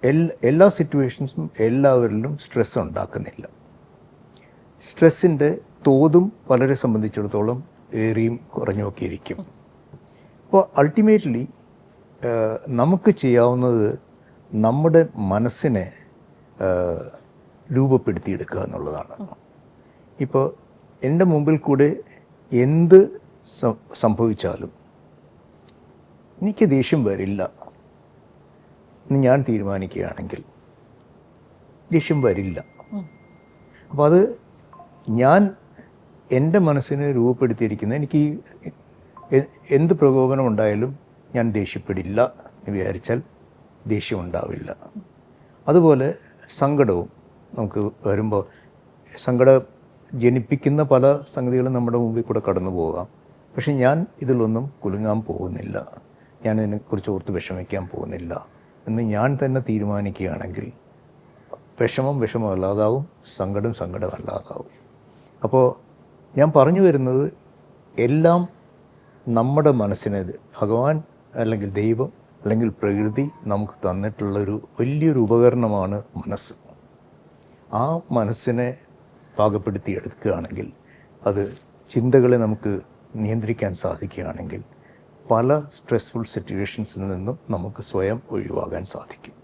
എല്ലാ സിറ്റുവേഷൻസും എല്ലാവരിലും സ്ട്രെസ് ഉണ്ടാക്കുന്നില്ല. സ്ട്രെസ്സിൻ്റെ തോതും പലരെ സംബന്ധിച്ചിടത്തോളം ഏറിയും കുറഞ്ഞുമൊക്കെ ഇരിക്കും. അപ്പോൾ അൾട്ടിമേറ്റ്ലി നമുക്ക് ചെയ്യാവുന്നത് നമ്മുടെ മനസ്സിനെ രൂപപ്പെടുത്തിയെടുക്കുക എന്നുള്ളതാണ്. ഇപ്പോൾ എൻ്റെ മുമ്പിൽ കൂടെ എന്ത് സംഭവിച്ചാലും എനിക്ക് ദേഷ്യം വരില്ല എന്ന് ഞാൻ തീരുമാനിക്കുകയാണെങ്കിൽ ദേഷ്യം വരില്ല. അപ്പോൾ അത് ഞാൻ എൻ്റെ മനസ്സിനെ രൂപപ്പെടുത്തിയിരിക്കുന്ന എനിക്ക് എന്ത് പ്രകോപനം ഉണ്ടായാലും ഞാൻ ദേഷ്യപ്പെടില്ല എന്ന് വിചാരിച്ചാൽ ദേഷ്യം ഉണ്ടാവില്ല. അതുപോലെ സങ്കടവും നമുക്ക് വരുമ്പോൾ സങ്കടം ജനിപ്പിക്കുന്ന പല സംഗതികളും നമ്മുടെ മുമ്പിൽ കൂടെ കടന്നു പോകാം. പക്ഷെ ഞാൻ ഇതിലൊന്നും കുലുങ്ങാൻ പോകുന്നില്ല, ഞാൻ ഇതിനെക്കുറിച്ച് ഓർത്ത് വിഷമിക്കാൻ പോകുന്നില്ല എന്ന് ഞാൻ തന്നെ തീരുമാനിക്കുകയാണെങ്കിൽ വിഷമം അല്ലാതാവും, സങ്കടം അല്ലാതാവും. അപ്പോൾ ഞാൻ പറഞ്ഞു വരുന്നത് എല്ലാം നമ്മുടെ മനസ്സിനെ ഭഗവാൻ അല്ലെങ്കിൽ ദൈവം അല്ലെങ്കിൽ പ്രകൃതി നമുക്ക് തന്നിട്ടുള്ളൊരു വലിയൊരു ഉപകരണമാണ് മനസ്സ്. ആ മനസ്സിനെ പാകപ്പെടുത്തിയെടുക്കുകയാണെങ്കിൽ, അത് ചിന്തകളെ നമുക്ക് നിയന്ത്രിക്കാൻ സാധിക്കുകയാണെങ്കിൽ പല സ്ട്രെസ്ഫുൾ സിറ്റുവേഷൻസിൽ നിന്നും നമുക്ക് സ്വയം ഒഴിവാകാൻ സാധിക്കും.